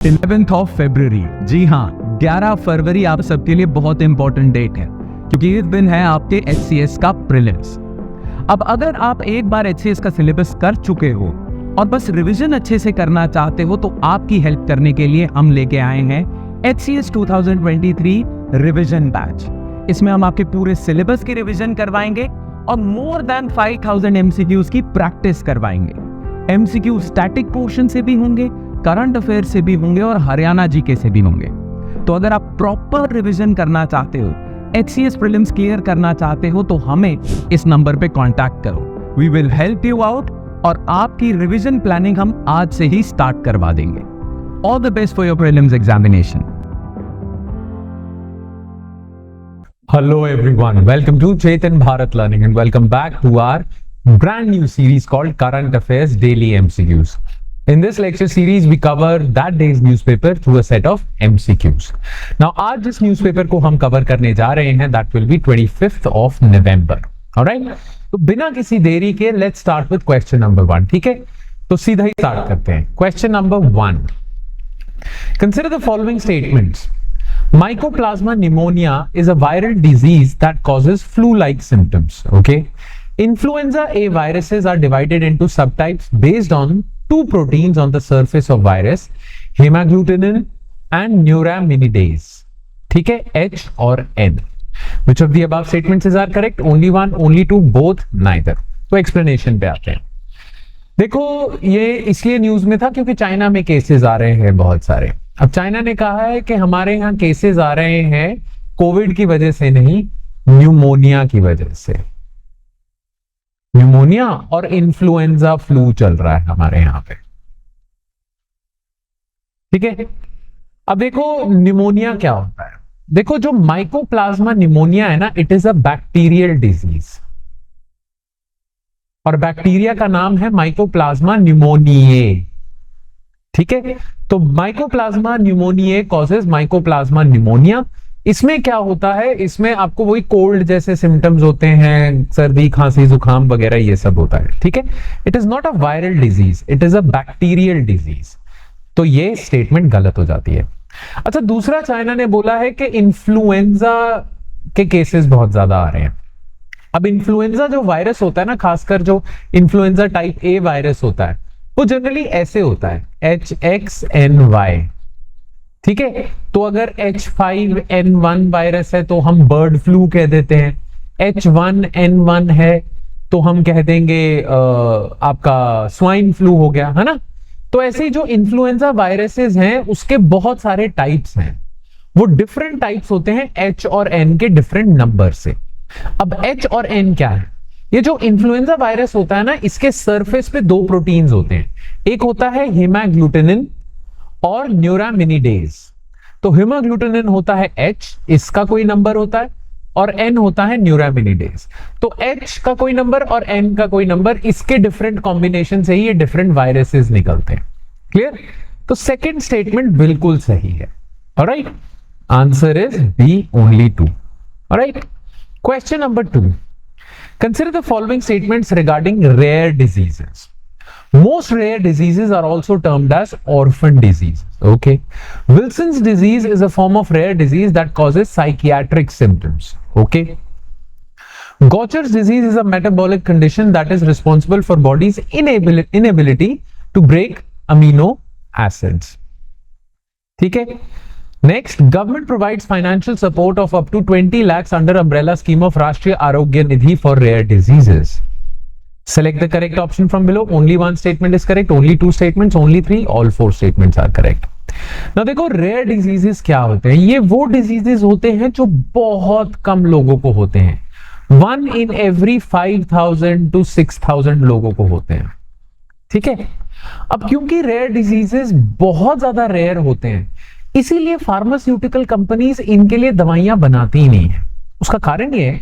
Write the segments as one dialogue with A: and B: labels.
A: 11th of February, जी हाँ 11 फरवरी आप सबके लिए बहुत इंपॉर्टेंट डेट है क्योंकि इस दिन है आपके HCS का प्रीलिम्स। अब अगर आप एक बार HCS का सिलेबस कर चुके हो और बस रिवीजन अच्छे से करना चाहते हो तो आपकी हेल्प करने के लिए हम लेके आए हैं HCS 2023 रिवीजन बैच। इसमें हम आपके पूरे सिलेबस की रिवीजन करवाएंगे और मोर देन 5000 MCQs की प्रैक्टिस करवाएंगे। MCQ स्टैटिक पोर्शन से भी होंगे, करंट अफेयर से भी होंगे और हरियाणा जीके से भी होंगे। तो अगर आप प्रॉपर रिवीजन करना चाहते हो, HCS प्रीलिम्स क्लियर करना चाहते हो तो हमें इस नंबर पे कांटेक्ट करो। We will help you out और आपकी रिवीजन प्लानिंग हम आज से ही स्टार्ट करवा देंगे। All the best for your prelims examination.
B: Hello everyone, welcome to Chetan Bharat Learning and welcome back to our brand new series called Current Affairs Daily MCQs. In this lecture series, we cover that day's newspaper through a set of MCQs. Now, आज जिस newspaper को हम cover करने जा रहे हैं, that will be 25th of November. Alright? तो बिना किसी देरी के let's start with question number 1. ठीक है? तो सीधा ही start करते हैं. Question number 1. Consider the following statements. Mycoplasma pneumonia is a viral disease that causes flu-like symptoms. Okay. Influenza A viruses are divided into subtypes based on two proteins on the surface of virus, hemagglutinin and neuraminidase. ठीक है, H और N. Which of the above statements are correct? Only one, only two, both, neither. तो explanation पे आते हैं. देखो, ये इसलिए न्यूज में था क्योंकि चाइना में केसेस आ रहे हैं बहुत सारे। अब चाइना ने कहा है कि हमारे यहाँ केसेस आ रहे हैं कोविड की वजह से नहीं, न्यूमोनिया की वजह से। न्यूमोनिया और इन्फ्लुएंजा फ्लू चल रहा है हमारे यहाँ पे। ठीक है, अब देखो न्यूमोनिया क्या होता है। देखो, जो माइकोप्लाज्मा न्यूमोनिया है ना, it is a bacterial disease और बैक्टीरिया का नाम है माइकोप्लाज्मा न्यूमोनिये। ठीक है, तो माइकोप्लाज्मा न्यूमोनिये कॉजेज माइकोप्लाज्मा न्यूमोनिया। इसमें क्या होता है, इसमें आपको वही कोल्ड जैसे सिम्टम्स होते हैं, सर्दी खांसी जुकाम वगैरह ये सब होता है। ठीक है, it is not a viral disease, it is a bacterial disease. तो ये स्टेटमेंट गलत हो जाती है। अच्छा, दूसरा चाइना ने बोला है कि इन्फ्लुएंजा के केसेस बहुत ज्यादा आ रहे हैं। अब इन्फ्लुएंजा जो वायरस होता है ना, खासकर जो इन्फ्लुएंजा टाइप ए वायरस होता है, वो जनरली ऐसे होता है HXNY। ठीक है, तो अगर H5N1 वायरस है तो हम बर्ड फ्लू कह देते हैं, H1N1 है तो हम कह देंगे आपका स्वाइन फ्लू हो गया, है ना। तो ऐसे जो इन्फ्लुएंजा वायरसेस हैं उसके बहुत सारे टाइप्स हैं, वो डिफरेंट टाइप्स होते हैं H और N के डिफरेंट नंबर से। अब H और N क्या है? ये जो इन्फ्लुएंजा वायरस होता है ना, इसके सरफेस पे दो प्रोटीन्स होते हैं, एक होता है हेमाग्लूटिनिन और न्यूरामिनिडेज। तो हेमाग्लूटिनिन होता है H, इसका कोई नंबर होता है, और N होता है न्यूरामिनिडेज। तो H का कोई नंबर और N का कोई नंबर, इसके डिफरेंट कॉम्बिनेशन से ही ये डिफरेंट वायरसेस निकलते हैं। क्लियर? तो सेकेंड स्टेटमेंट बिल्कुल सही है। Alright, answer is B, only 2। Alright, question number 2. Consider the following statements regarding rare diseases. Most rare diseases are also termed as orphan diseases. Okay. Wilson's disease is a form of rare disease that causes psychiatric symptoms. Okay. Gaucher's disease is a metabolic condition that is responsible for body's inability to break amino acids. ठीक है. Next, government provides financial support of up to 20 lakhs under umbrella scheme of Rashtriya Arogya Nidhi for rare diseases. Select the correct option from below. Only one statement is correct, only two statements, only three, all four statements are correct. Now देखो, rare diseases क्या होते हैं? ये वो diseases होते हैं जो बहुत कम लोगों को होते हैं। 1 in every 5000 to 6000 लोगों को होते हैं। ठीक है, अब क्योंकि rare diseases बहुत ज्यादा rare होते हैं, इसीलिए फार्मास्यूटिकल कंपनीज इनके लिए दवाइयां बनाती ही नहीं है। उसका कारण ये है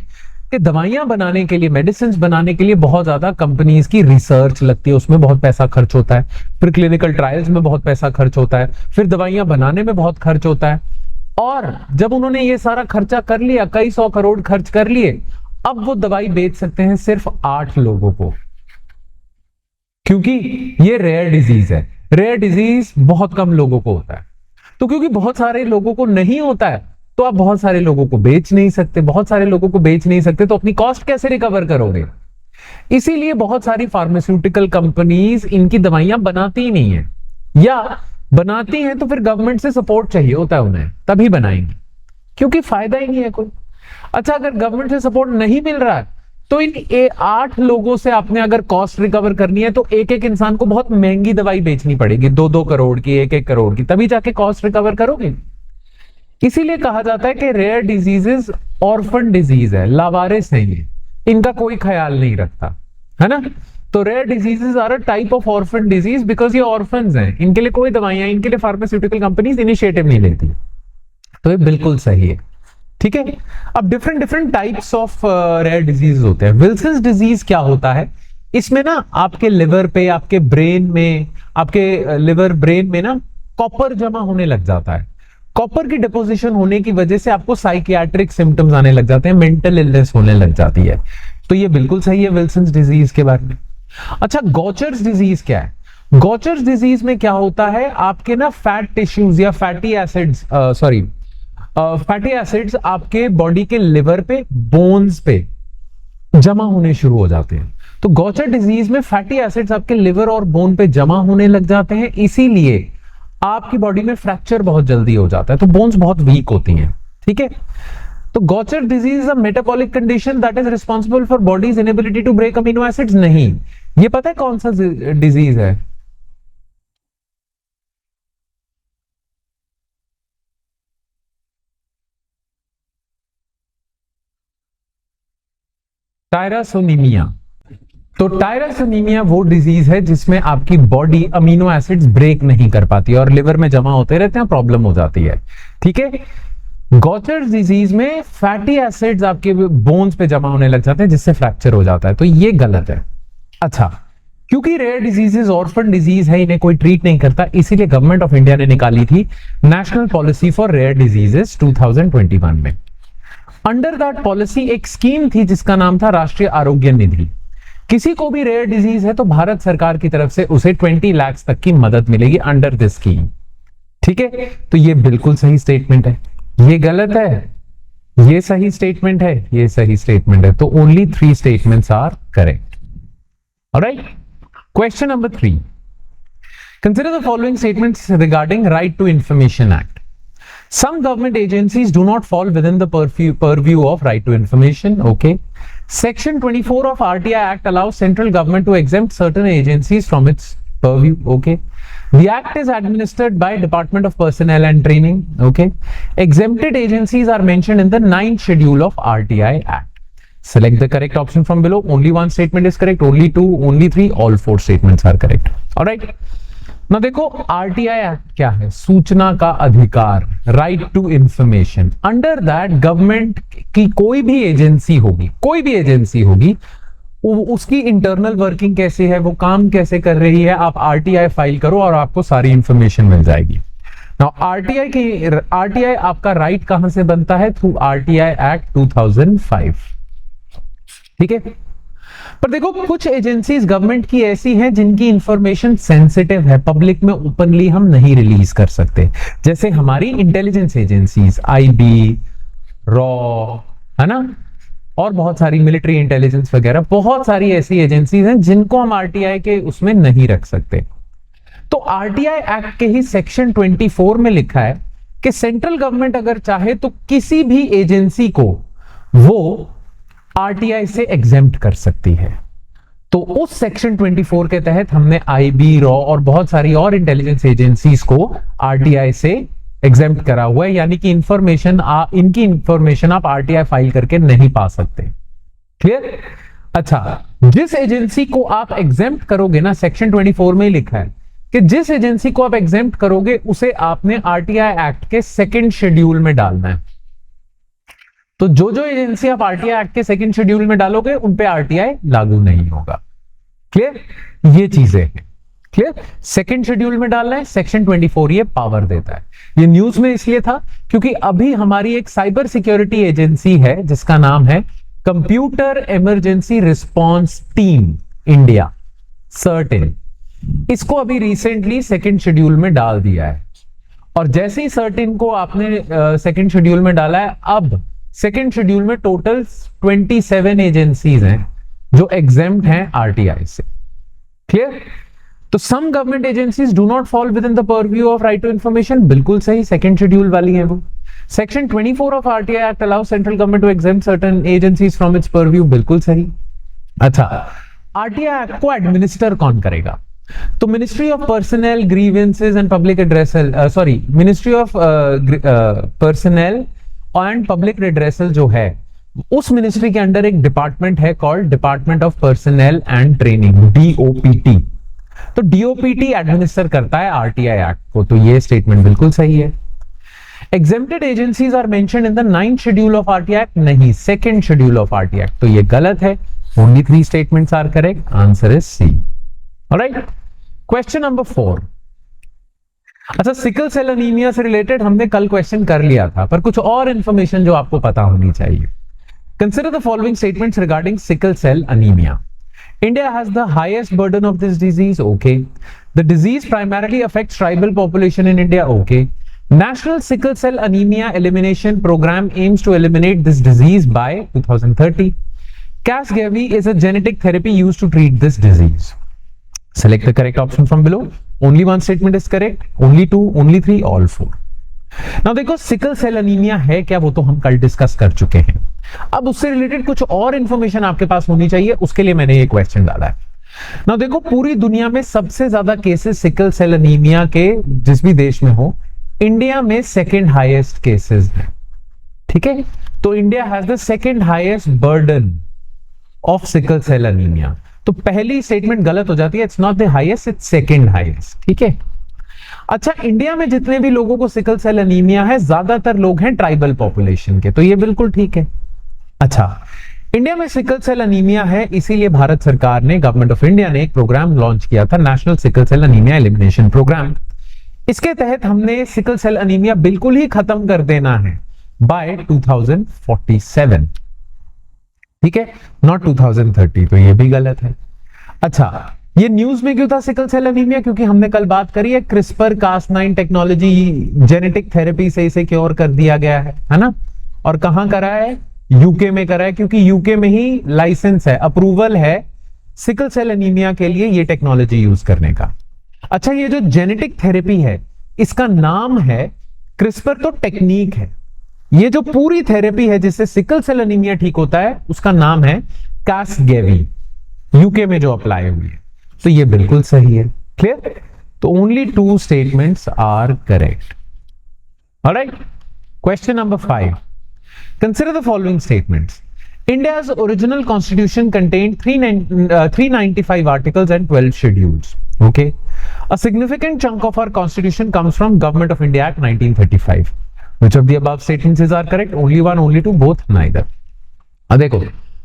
B: कि दवाइयां बनाने के लिए, मेडिसिन बनाने के लिए बहुत ज्यादा कंपनीज की रिसर्च लगती है, उसमें बहुत पैसा खर्च होता है, फिर क्लिनिकल ट्रायल्स में बहुत पैसा खर्च होता है, फिर दवाइयां बनाने में बहुत खर्च होता है। और जब उन्होंने ये सारा खर्चा कर लिया, कई 100 करोड़ खर्च कर लिए, अब वो दवाई बेच सकते हैं सिर्फ 8 लोगों को, क्योंकि ये रेयर डिजीज है। रेयर डिजीज बहुत कम लोगों को होता है। तो क्योंकि बहुत सारे लोगों को नहीं होता है तो आप बहुत सारे लोगों को बेच नहीं सकते, बहुत सारे लोगों को बेच नहीं सकते तो अपनी कॉस्ट कैसे रिकवर करोगे? इसीलिए बहुत सारी फार्मास्यूटिकल कंपनीज इनकी दवाइयां बनाती ही नहीं है, या बनाती हैं तो फिर गवर्नमेंट से सपोर्ट चाहिए होता है उन्हें, तभी बनाएंगे, क्योंकि फायदा ही नहीं है कोई। अच्छा, अगर गवर्नमेंट से सपोर्ट नहीं मिल रहा है तो इन 8 लोगों से आपने अगर कॉस्ट रिकवर करनी है तो एक एक इंसान को बहुत महंगी दवाई बेचनी पड़ेगी, 2-2 करोड़ की, 1-1 करोड़ की, तभी जाके कॉस्ट रिकवर करोगे। इसीलिए कहा जाता है कि रेयर डिजीजेस ऑर्फन डिजीज है, लावारिस है ये, इनका कोई ख्याल नहीं रखता, है ना। तो rare diseases are a type of orphan disease because ये ऑर्फन्स हैं, इनके लिए कोई दवाइयां, इनके लिए फार्मास्यूटिकल कंपनीज इनिशिएटिव नहीं लेती। तो ये बिल्कुल सही है, ठीक है। अब different different types of rare disease होते हैं। विल्सन्स डिजीज क्या होता है? इसमें ना आपके लिवर पे, आपके ब्रेन में, आपके लिवर ब्रेन में ना कॉपर जमा होने लग जाता है। कॉपर की डिपोजिशन होने की वजह से आपको साइकियाट्रिक सिम्टम्स आने लग जाते हैं, मेंटल इलनेस होने लग जाती है। तो ये बिल्कुल सही है विल्सन्स डिजीज के बारे में। अच्छा, गॉचर्स डिजीज क्या है? गॉचर्स डिजीज में क्या होता है, आपके ना फैट टिश्यूज या फैटी एसिड्स, फैटी एसिड्स आपके बॉडी के लिवर पे, बोन्स पे जमा होने शुरू हो जाते हैं। तो गॉचर डिजीज में फैटी एसिड्स आपके लिवर और बोन पे जमा होने लग जाते हैं, इसीलिए आपकी बॉडी में फ्रैक्चर बहुत जल्दी हो जाता है, तो बोन्स बहुत वीक होती हैं, ठीक है। तो Gaucher disease is a metabolic condition that is responsible for body's inability to break amino acids. नहीं, ये पता है कौन सा डिजीज है? टायरासोनीमिया। तो टायरासोनीमिया वो डिजीज है जिसमें आपकी बॉडी अमीनो एसिड्स ब्रेक नहीं कर पाती और लिवर में जमा होते रहते हैं, प्रॉब्लम हो जाती है, ठीक है। गॉचर डिजीज में फैटी एसिड्स आपके बोन्स पे जमा होने लग जाते हैं जिससे फ्रैक्चर हो जाता है, तो ये गलत है। अच्छा, क्योंकि रेयर डिजीजेस ऑर्फन डिजीज है, इन्हें कोई ट्रीट नहीं करता, इसीलिए गवर्नमेंट ऑफ इंडिया ने निकाली थी national policy for rare diseases 2021 में। अंडर दैट पॉलिसी एक स्कीम थी जिसका नाम था राष्ट्रीय आरोग्य निधि। किसी को भी रेयर डिजीज है तो भारत सरकार की तरफ से उसे 20 लाख तक की मदद मिलेगी अंडर दिस स्कीम, ठीक है। तो ये बिल्कुल सही स्टेटमेंट है, ये गलत है, ये सही स्टेटमेंट है, ये सही स्टेटमेंट है। तो only 3 statements are correct. Alright, question number 3, consider the following statements regarding right to information act. Some government agencies do not fall within the purview of right to information. Okay. Section 24 of RTI Act allows central government to exempt certain agencies from its purview. Okay. The act is administered by Department of Personnel and Training. Okay. Exempted agencies are mentioned in the 9th schedule of RTI Act. Select the correct option from below. Only one statement is correct. Only 2, only 3, all 4 statements are correct. All right. ना देखो, RTI act क्या है? सूचना का अधिकार, right to information. Under that government की कोई भी एजेंसी होगी, कोई भी एजेंसी होगी, उसकी इंटरनल वर्किंग कैसे है, वो काम कैसे कर रही है, आप आरटीआई फाइल करो और आपको सारी इंफॉर्मेशन मिल जाएगी। नाउ आरटीआई आपका राइट कहां से बनता है? थ्रू आरटीआई एक्ट 2005, ठीक है। पर देखो, कुछ एजेंसीज गवर्नमेंट की ऐसी हैं जिनकी इंफॉर्मेशन सेंसिटिव है, पब्लिक में ओपनली हम नहीं रिलीज कर सकते, जैसे हमारी इंटेलिजेंस एजेंसीज, आईबी, रॉ, है ना, और बहुत सारी मिलिट्री इंटेलिजेंस वगैरह, बहुत सारी ऐसी एजेंसीज हैं जिनको हम आरटीआई के उसमें नहीं रख सकते। तो आरटीआई एक्ट के ही सेक्शन 24 में लिखा है कि सेंट्रल गवर्नमेंट अगर चाहे तो किसी भी एजेंसी को वो आरटीआई से एग्जेम्प्ट कर सकती है। तो उस सेक्शन 24 के तहत हमने आईबी, रॉ और बहुत सारी और इंटेलिजेंस एजेंसीज को आरटीआई से एग्जेम्प्ट करा हुआ है, यानी कि इनकी इंफॉर्मेशन आप आरटीआई फाइल करके नहीं पा सकते। क्लियर? अच्छा, जिस एजेंसी को आप एग्जेम्प्ट करोगे ना, सेक्शन 24 में ही लिखा है कि जिस एजेंसी को आप एग्जेम्प्ट करोगे उसे आपने आरटीआई एक्ट के 2nd शेड्यूल में डालना है। तो जो एजेंसी आप आरटीआई एक्ट के 2nd शेड्यूल में डालोगे उन पे आरटीआई लागू नहीं होगा। क्लियर? ये चीजें हैं। क्लियर? 2nd शेड्यूल में डालना है, सेक्शन 24 ये पावर देता है। ये न्यूज में इसलिए था क्योंकि अभी हमारी एक साइबर सिक्योरिटी एजेंसी है जिसका नाम है computer emergency response team India, certain. इसको अभी रिसेंटली 2nd शेड्यूल में डाल दिया है और जैसे ही सर्टेन को आपने सेकंड शेड्यूल में डाला है, अब सेकंड शेड्यूल में टोटल 27 एजेंसीज हैं जो एग्जेम्प्ट हैं आरटीआई से। क्लियर? तो some government agencies do not fall within the purview of right to information, बिल्कुल सही, सेकंड शेड्यूल वाली है वो। Section 24 of RTI act allow central government to exempt certain agencies from its purview, बिल्कुल सही। अच्छा, RTI act को administer कौन करेगा? तो ministry of personal grievances and public addressal, ministry of personal and public redressal जो है, उस मिनिस्ट्री के अंडर एक डिपार्टमेंट है called department of personal and training, DOPT. तो डीओपीटी एडमिनिस्टर करता है आरटीआई एक्ट को, तो ये स्टेटमेंट बिल्कुल सही है। Exempted agencies are mentioned in the 9th schedule of RTI Act, नहीं, second schedule of RTI Act, तो ये गलत है। Only 3 statements are correct. Answer is C. Alright. Question number 4. अच्छा, सिकल सेल अनीमिया से रिलेटेड हमने कल क्वेश्चन कर लिया था, पर कुछ और इंफॉर्मेशन जो आपको पता होनी चाहिए। Consider the following statements regarding sickle cell anemia. India has the highest burden of this disease. Okay. The disease primarily affects tribal population in India. Okay. National Sickle Cell Anemia Elimination Program aims to eliminate this disease by 2030. Casgevy is a genetic therapy used to treat this disease. Select the correct option from below. Only one statement is correct. Only 2, only 3, all 4. Now देखो, sickle cell anaemia है क्या, वो तो हम कल discuss कर चुके हैं। अब उससे रिलेटेड कुछ और इंफॉर्मेशन आपके पास होनी चाहिए, उसके लिए मैंने ये क्वेश्चन डाला है। Now देखो, पूरी दुनिया में सबसे ज्यादा केसेस सिकल सेल अनीमिया के जिस भी देश में हो, इंडिया में सेकेंड हाईएस्ट केसेस हैं। ठीक है, तो India has the second highest burden of sickle cell anaemia. तो पहली स्टेटमेंट गलत हो जाती है, it's not the highest, it's second highest. ठीक है। अच्छा, इंडिया में जितने भी लोगों को सिकल सेल अनीमिया है, ज्यादातर लोग हैं ट्राइबल पॉपुलेशन के, तो ये बिल्कुल ठीक है। अच्छा, इंडिया में सिकल सेल अनीमिया है, इसीलिए भारत सरकार ने, गवर्नमेंट ऑफ इंडिया ने एक प्रोग्राम लॉन्च किया था, national sickle cell anaemia elimination programme. इसके तहत हमने सिकल सेल अनीमिया बिल्कुल ही खत्म कर देना है बाय 2047। ठीक है, नॉट 2030, तो ये भी गलत है। अच्छा, ये न्यूज में क्यों था सिकल सेल अनीमिया? क्योंकि हमने कल बात करी है, क्रिस्पर कास9 टेक्नोलॉजी, जेनेटिक थेरेपी से इसे क्योर कर दिया गया है ना। और कहां करा है? यूके में करा है, क्योंकि यूके में ही लाइसेंस है, अप्रूवल है सिकल सेल अनीमिया के लिए ये टेक्नोलॉजी यूज करने का। अच्छा, ये जो जेनेटिक थेरेपी है, इसका नाम है क्रिस्पर, तो टेक्निक है। ये जो पूरी थेरेपी है जिससे सिकल सेल अनीमिया ठीक होता है, उसका नाम है कासगेवी, यूके में जो अप्लाई हुई है। तो ये बिल्कुल सही है। क्लियर? तो only 2 statements are correct. Alright, question number 5। Consider the following statements. India's original constitution contained 395 articles and 12 schedules. Okay. A significant chunk of our constitution comes from Government of India Act 1935. Which of the above statements are correct? Only one, only two, both, neither. अब देखो,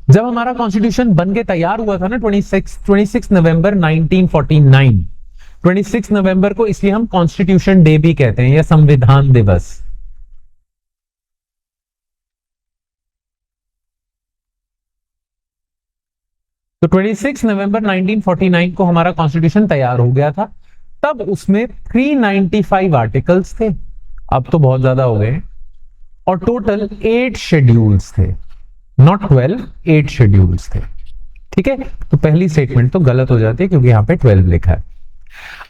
B: जब हमारा constitution बन के तैयार हुआ था ना 26 नवंबर 1949, 26 नवंबर को इसलिए हम कॉन्स्टिट्यूशन डे भी कहते हैं, या संविधान दिवस। तो 26 नवंबर 1949 को हमारा कॉन्स्टिट्यूशन तैयार हो गया था। तब उसमें 395 आर्टिकल्स थे, अब तो बहुत ज्यादा हो गए, और टोटल 8 शेड्यूल्स थे, नॉट 12, 8 शेड्यूल्स थे। ठीक है, तो पहली स्टेटमेंट तो गलत हो जाती है क्योंकि यहां पे 12 लिखा है।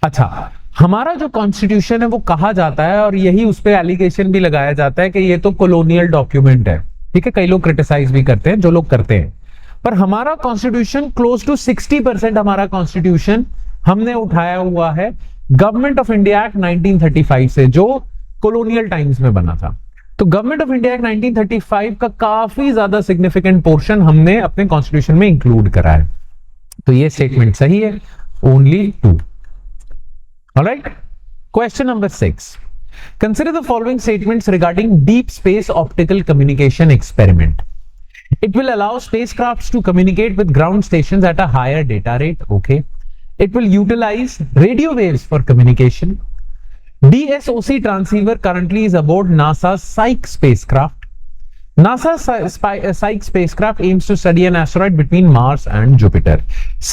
B: अच्छा, हमारा जो कॉन्स्टिट्यूशन है वो कहा जाता है, और यही उस पर एलिगेशन भी लगाया जाता है कि ये तो कॉलोनियल डॉक्यूमेंट है। ठीक है, कई लोग क्रिटिसाइज भी करते हैं, जो लोग करते हैं, पर हमारा कॉन्स्टिट्यूशन क्लोज टू 60% हमारा कॉन्स्टिट्यूशन हमने उठाया हुआ है गवर्नमेंट ऑफ इंडिया एक्ट 1935 से, जो कॉलोनियल टाइम्स में बना था। तो गवर्नमेंट ऑफ इंडिया एक्ट 1935 का काफी ज्यादा सिग्निफिकेंट पोर्शन हमने अपने कॉन्स्टिट्यूशन में इंक्लूड करा है। तो ये स्टेटमेंट सही है, only 2। Alright, question number 6। Consider the following statements regarding deep space optical communication experiment. It will allow spacecrafts to communicate with ground stations at a higher data rate. Okay. It will utilize radio waves for communication. DSOC transceiver currently is aboard NASA's Psyche spacecraft. NASA's Psyche spacecraft aims to study an asteroid between Mars and Jupiter.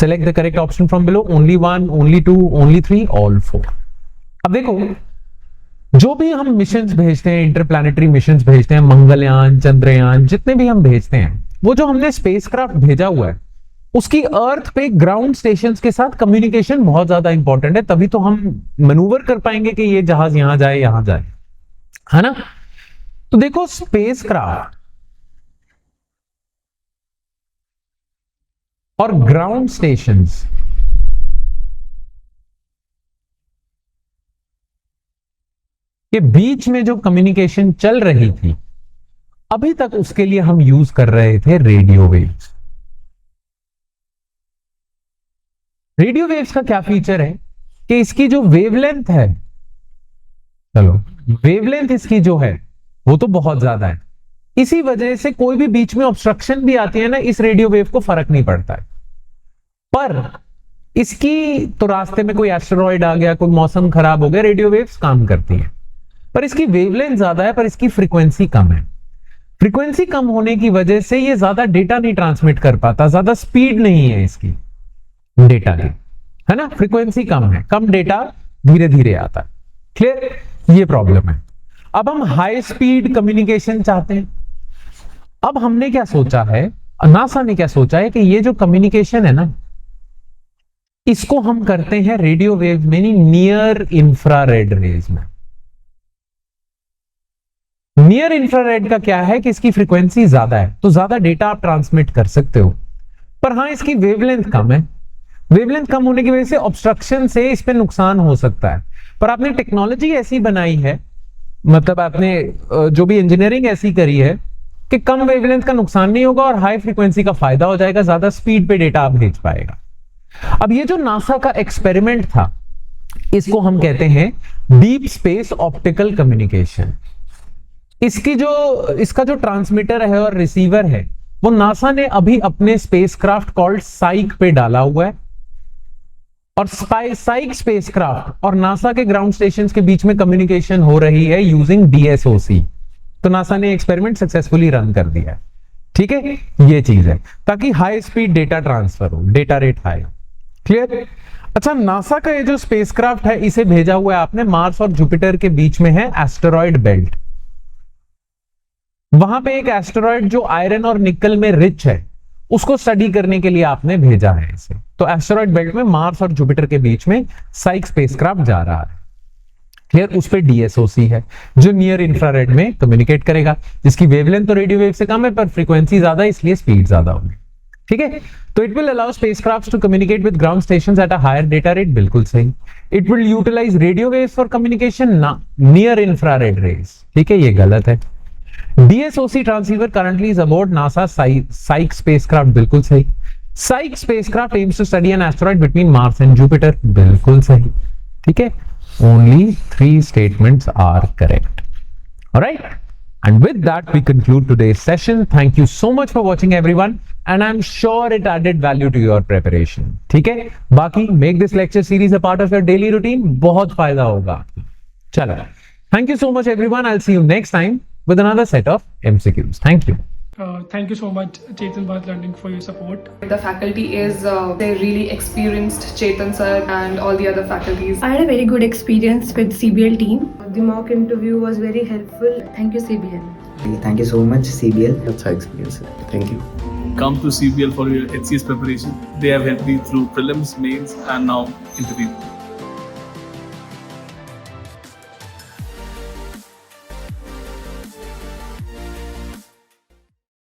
B: Select the correct option from below. Only 1, only 2, only 3, all 4. अब देखो, जो भी हम missions भेजते हैं, interplanetary missions भेजते हैं, मंगलयान, चंद्रयान, जितने भी हम भेजते हैं, वो जो हमने स्पेसक्राफ्ट भेजा हुआ है उसकी अर्थ पे ग्राउंड स्टेशंस के साथ कम्युनिकेशन बहुत ज्यादा इंपॉर्टेंट है, तभी तो हम मैनूवर कर पाएंगे कि ये जहाज यहां जाए, यहां जाए, है ना। तो देखो स्पेसक्राफ्ट और ग्राउंड स्टेशंस के बीच में जो कम्युनिकेशन चल रही थी अभी तक, उसके लिए हम यूज कर रहे थे रेडियो वेव्स। रेडियो वेव्स का क्या फीचर है कि इसकी जो वेवलेंथ है, चलो वेवलेंथ इसकी जो है वो तो बहुत ज्यादा है, इसी वजह से कोई भी बीच में ऑब्स्ट्रक्शन भी आती है ना, इस रेडियो वेव को फर्क नहीं पड़ता है। पर इसकी तो रास्ते में कोई एस्टेरॉइड आ गया, कोई मौसम खराब हो गया, रेडियो वेव्स काम करती हैं। पर इसकी वेवलेंथ ज्यादा है, पर इसकी फ्रीक्वेंसी कम है। फ्रीक्वेंसी कम होने की वजह से ये ज्यादा डेटा नहीं ट्रांसमिट कर पाता, ज्यादा स्पीड नहीं है इसकी डेटा की, है ना। फ्रीक्वेंसी कम है, कम डेटा धीरे धीरे आता है। क्लियर, ये प्रॉब्लम है। अब हम हाई स्पीड कम्युनिकेशन चाहते हैं। अब हमने क्या सोचा है, नासा ने क्या सोचा है कि ये जो कम्युनिकेशन है ना, इसको हम करते हैं रेडियो वेव में, नियर इंफ्रारेड रेज में। नियर इंफ्रारेड का क्या है कि इसकी फ्रीक्वेंसी ज्यादा है, तो ज्यादा डेटा आप ट्रांसमिट कर सकते हो, पर हां इसकी वेवलेंथ कम है। वेवलेंथ कम होने की वजह से ऑब्स्ट्रक्शन से इस पे नुकसान हो सकता है। पर आपने टेक्नोलॉजी ऐसी बनाई है, मतलब आपने जो भी इंजीनियरिंग ऐसी करी है कि कम वेवलेंथ का नुकसान नहीं होगा और हाई फ्रीक्वेंसी का फायदा हो जाएगा, ज्यादा स्पीड पे डेटा आप भेज पाएगा। अब ये जो नासा का एक्सपेरिमेंट था, इसको हम कहते हैं डीप स्पेस ऑप्टिकल कम्युनिकेशन। इसका जो ट्रांसमीटर है और रिसीवर है वो नासा ने अभी अपने स्पेसक्राफ्ट कॉल्ड साइक पे डाला हुआ है। और साइक स्पेसक्राफ्ट और नासा के ग्राउंड स्टेशन के बीच में कम्युनिकेशन हो रही है यूजिंग DSOC। तो नासा ने एक्सपेरिमेंट सक्सेसफुली रन कर दिया है। ठीक है, ये चीज है ताकि हाई स्पीड डेटा ट्रांसफर हो, डेटा रेट हाई हो। क्लियर। अच्छा, नासा का ये जो स्पेसक्राफ्ट है, इसे भेजा हुआ है आपने मार्स और जुपिटर के बीच में है एस्टेरॉइड बेल्ट। वहां पे एक एस्टेरॉइड जो आयरन और निकल में रिच है, उसको स्टडी करने के लिए आपने भेजा है इसे। तो एस्टेरॉइड बेल्ट में मार्स और जुपिटर के बीच में साइक स्पेसक्राफ्ट जा रहा है। क्लियर। उस पे DSOC है जो नियर इंफ्रारेड में कम्युनिकेट करेगा, जिसकी वेवलेंथ तो रेडियो वेव से कम है पर फ्रीक्वेंसी ज्यादा है, इसलिए स्पीड ज्यादा होगी। ठीक है, तो it will allow spacecrafts to communicate with ground stations at a higher data rate. बिल्कुल सही। It will utilise radio waves for communication, ना नियर इंफ्रारेड रेज। ठीक है, ये गलत है। DSOC transceiver currently is aboard NASA Psyche spacecraft। बिल्कुल सही। Psyche spacecraft aims to study an asteroid between Mars and Jupiter। बिल्कुल सही। ठीक है, only 3 statements are correct। Alright, and with that we conclude today's session। Thank you so much for watching everyone, and I'm sure it added value to your preparation। ठीक है, बाकी make this lecture series a part of your daily routine, बहुत फायदा होगा। चलो, thank you so much everyone। I'll see you next time with another set of MCQs। Thank you।
C: Thank you so much, Chetan Bharat Learning, for your support.
D: The faculty is they're really experienced, Chetan sir and all the other faculties.
E: I had a very good experience with CBL team.
F: The mock interview was very helpful.
E: Thank you, CBL.
G: Thank you so much, CBL.
H: अच्छा experience है. Thank you.
I: Come to CBL for your HCS preparation. They have helped me through prelims, mains, and now interview.